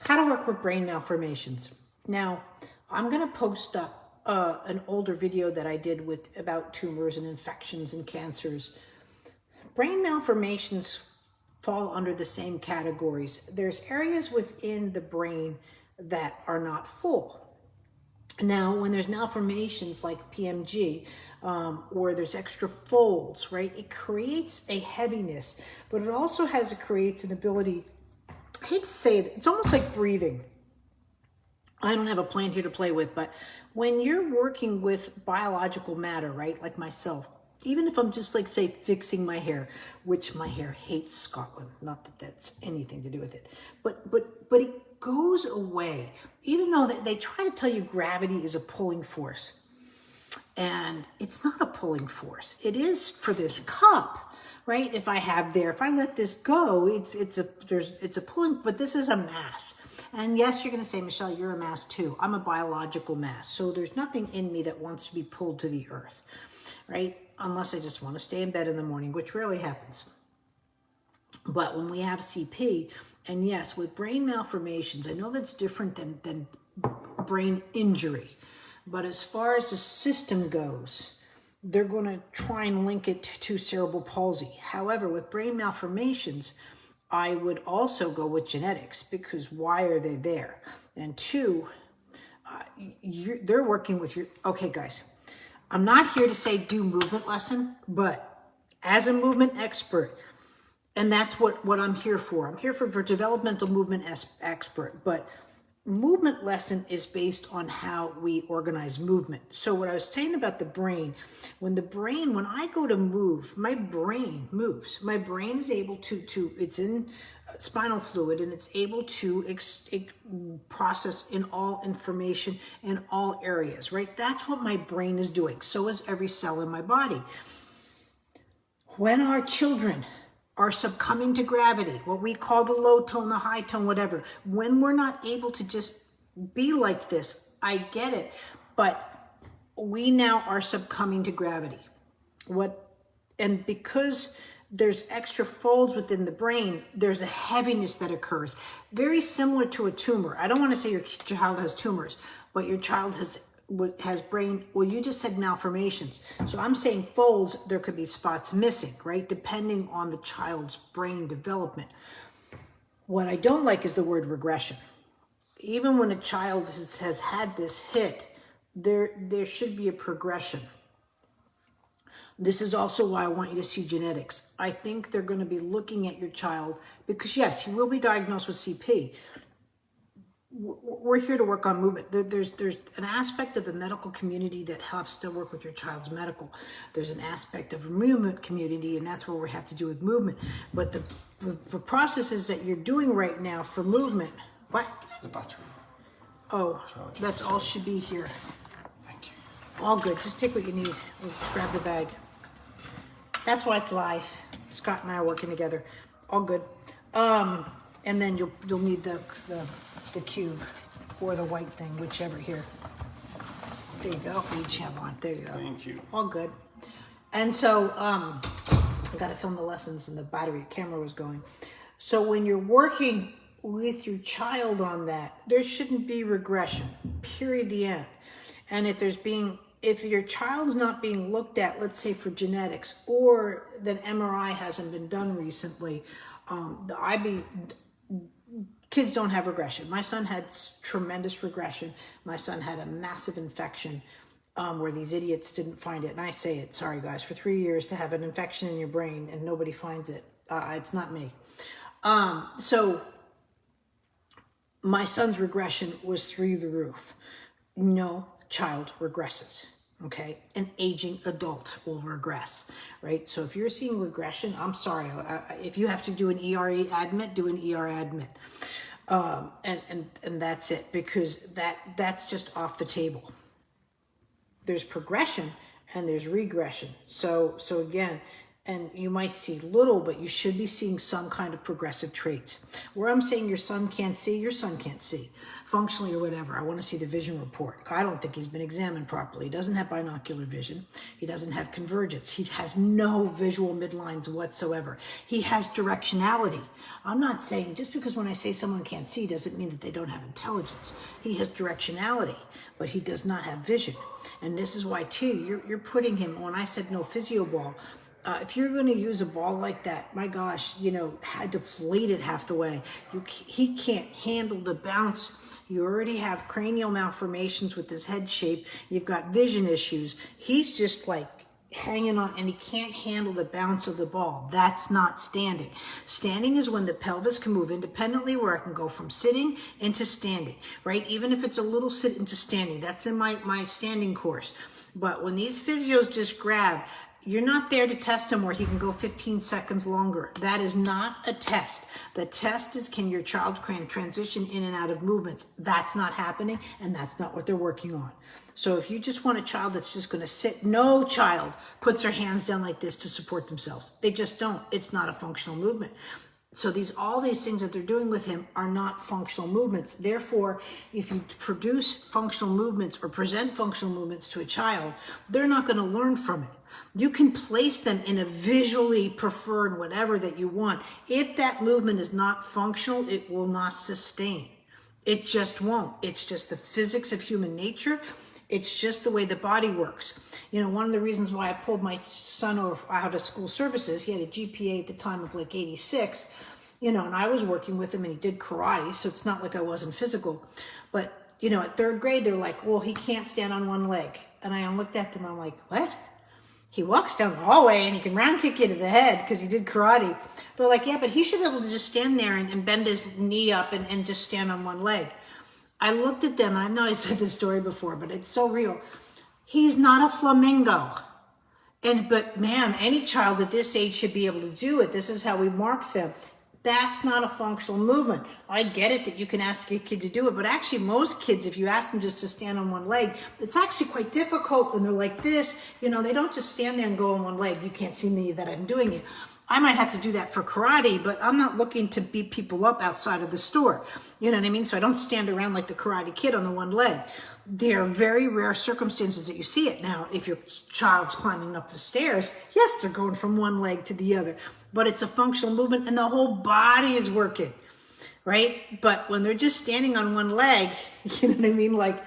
How to work with brain malformations. Now, I'm going to post up an older video that I did about tumors and infections and cancers. Brain malformations fall under the same categories. There's areas within the brain that are not full. Now, when there's malformations like PMG, or there's extra folds, right, it creates a heaviness, but it also creates an ability, I hate to say it, it's almost like breathing. I don't have a plant here to play with, but when you're working with biological matter, right, like myself, even if I'm just like, say, fixing my hair, which my hair hates Scotland, not that that's anything to do with it, but it goes away, even though they try to tell you gravity is a pulling force. And it's not a pulling force. It is for this cup, right? If I let this go, it's a pulling, but this is a mass. And yes, you're going to say, Michelle, you're a mass too. I'm a biological mass. So there's nothing in me that wants to be pulled to the earth, right? Unless I just want to stay in bed in the morning, which rarely happens. But when we have CP, and yes, with brain malformations, I know that's different than brain injury. But as far as the system goes, they're going to try and link it to cerebral palsy. However, with brain malformations, I would also go with genetics, because why are they there? And two, they're working with your, okay guys, I'm not here to say do movement lesson, but as a movement expert, and that's what I'm here for. I'm here for developmental movement expert, but movement lesson is based on how we organize movement. So what I was saying about the brain, when I go to move, my brain moves. My brain is able to it's in spinal fluid, and it's able to process in all information in all areas, right? That's what my brain is doing. So is every cell in my body. When our children are succumbing to gravity, what we call the low tone, the high tone, whatever, when we're not able to just be like this, I get it, but we now are succumbing to gravity. And because there's extra folds within the brain, there's a heaviness that occurs, very similar to a tumor. I don't want to say your child has tumors, but your child has brain, well, you just said malformations. So I'm saying folds, there could be spots missing, right? Depending on the child's brain development. What I don't like is the word regression. Even when a child has had this hit, there should be a progression. This is also why I want you to see genetics. I think they're going to be looking at your child, because yes, you will be diagnosed with CP. We're here to work on movement. There's an aspect of the medical community that helps to work with your child's medical. There's an aspect of the movement community, and that's where we have to do with movement. But the processes that you're doing right now for movement, what? The battery. Oh, that's all should be here. Thank you. All good. Just take what you need. We'll grab the bag. That's why it's live. Scott and I are working together. All good. And then you'll need the cube or the white thing, whichever. Here. There you go. We each have one. There you go. Thank you. All good. And so I got to film the lessons, and the camera was going. So when you're working with your child on that, there shouldn't be regression. Period. The end. And if your child's not being looked at, let's say for genetics, or that MRI hasn't been done recently, kids don't have regression. My son had tremendous regression. My son had a massive infection where these idiots didn't find it. And I say it, sorry guys, for 3 years to have an infection in your brain and nobody finds it. It's not me. So my son's regression was through the roof. No child regresses, okay? An aging adult will regress, right? So if you're seeing regression, I'm sorry. If you have to do an ER admit, do an ER admit. And that's it, because that's just off the table. There's progression and there's regression. So again, And you might see little, but you should be seeing some kind of progressive traits. Where I'm saying your son can't see, your son can't see. Functionally or whatever, I want to see the vision report. I don't think he's been examined properly. He doesn't have binocular vision. He doesn't have convergence. He has no visual midlines whatsoever. He has directionality. I'm not saying, just because when I say someone can't see doesn't mean that they don't have intelligence. He has directionality, but he does not have vision. And this is why, too, you're putting him, when I said no physio ball, if you're going to use a ball like that, my gosh, you know, deflate it half the way. He can't handle the bounce. You already have cranial malformations with his head shape. You've got vision issues. He's just like hanging on, and he can't handle the bounce of the ball. That's not standing. Standing is when the pelvis can move independently, where I can go from sitting into standing, right? Even if it's a little sit into standing. That's in my standing course. But when these physios just grab, you're not there to test him where he can go 15 seconds longer. That is not a test. The test is, can your child transition in and out of movements? That's not happening, and that's not what they're working on. So if you just want a child that's just going to sit, no child puts their hands down like this to support themselves. They just don't. It's not a functional movement. So all these things that they're doing with him are not functional movements. Therefore, if you produce functional movements or present functional movements to a child, they're not going to learn from it. You can place them in a visually preferred whatever that you want. If that movement is not functional, it will not sustain. It just won't. It's just the physics of human nature. It's just the way the body works. You know, one of the reasons why I pulled my son out of school services, he had a GPA at the time of like 86, you know, and I was working with him and he did karate, so it's not like I wasn't physical. But, you know, at third grade, they're like, well, he can't stand on one leg. And I looked at them, I'm like, what? He walks down the hallway and he can round kick you to the head because he did karate. They're like, yeah, but he should be able to just stand there and bend his knee up and just stand on one leg. I looked at them, and I know I said this story before, but it's so real. He's not a flamingo. But man, any child at this age should be able to do it. This is how we mark them. That's not a functional movement. I get it that you can ask a kid to do it, but actually most kids, if you ask them just to stand on one leg, it's actually quite difficult when they're like this. You know, they don't just stand there and go on one leg. You can't see me that I'm doing it. I might have to do that for karate, but I'm not looking to beat people up outside of the store. You know what I mean? So I don't stand around like the Karate Kid on the one leg. There are very rare circumstances that you see it. Now, if your child's climbing up the stairs, yes, they're going from one leg to the other, but it's a functional movement and the whole body is working, right? But when they're just standing on one leg, you know what I mean? Like,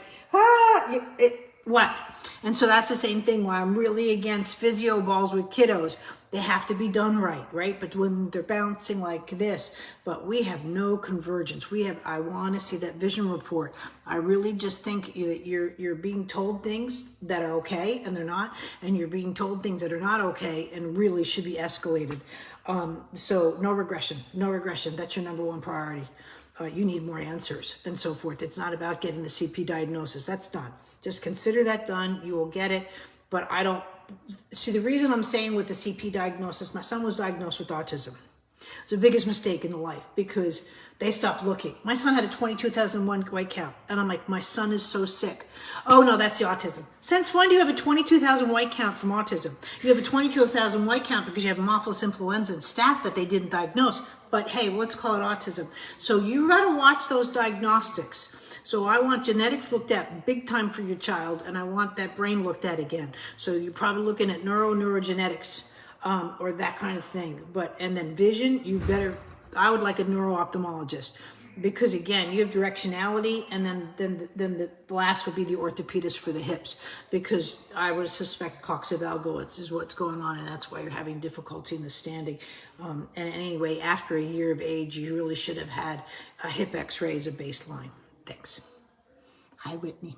what? And so that's the same thing why I'm really against physio balls with kiddos. They have to be done right? But when they're bouncing like this, but we have no convergence. I want to see that vision report. I really just think that you're being told things that are okay and they're not, and you're being told things that are not okay and really should be escalated. So no regression. That's your number one priority. You need more answers and so forth. It's not about getting the CP diagnosis. That's done. Just consider that done. You will get it. But I don't see the reason I'm saying with the CP diagnosis, my son was diagnosed with autism. It's the biggest mistake in the life because they stopped looking. My son had a 22,001 white count. And I'm like, my son is so sick. Oh no, that's the autism. Since when do you have a 22,000 white count from autism? You have a 22,000 white count because you have Haemophilus influenza and staph that they didn't diagnose. But hey, let's call it autism. So you got to watch those diagnostics. So I want genetics looked at big time for your child, and I want that brain looked at again. So you're probably looking at neurogenetics or that kind of thing. And then vision, I would like a neuro-ophthalmologist because again, you have directionality, and then the last would be the orthopedist for the hips because I would suspect coccyvalgo is what's going on, and that's why you're having difficulty in the standing. And anyway, after a year of age, you really should have had a hip x-ray as a baseline. Thanks. Hi, Whitney.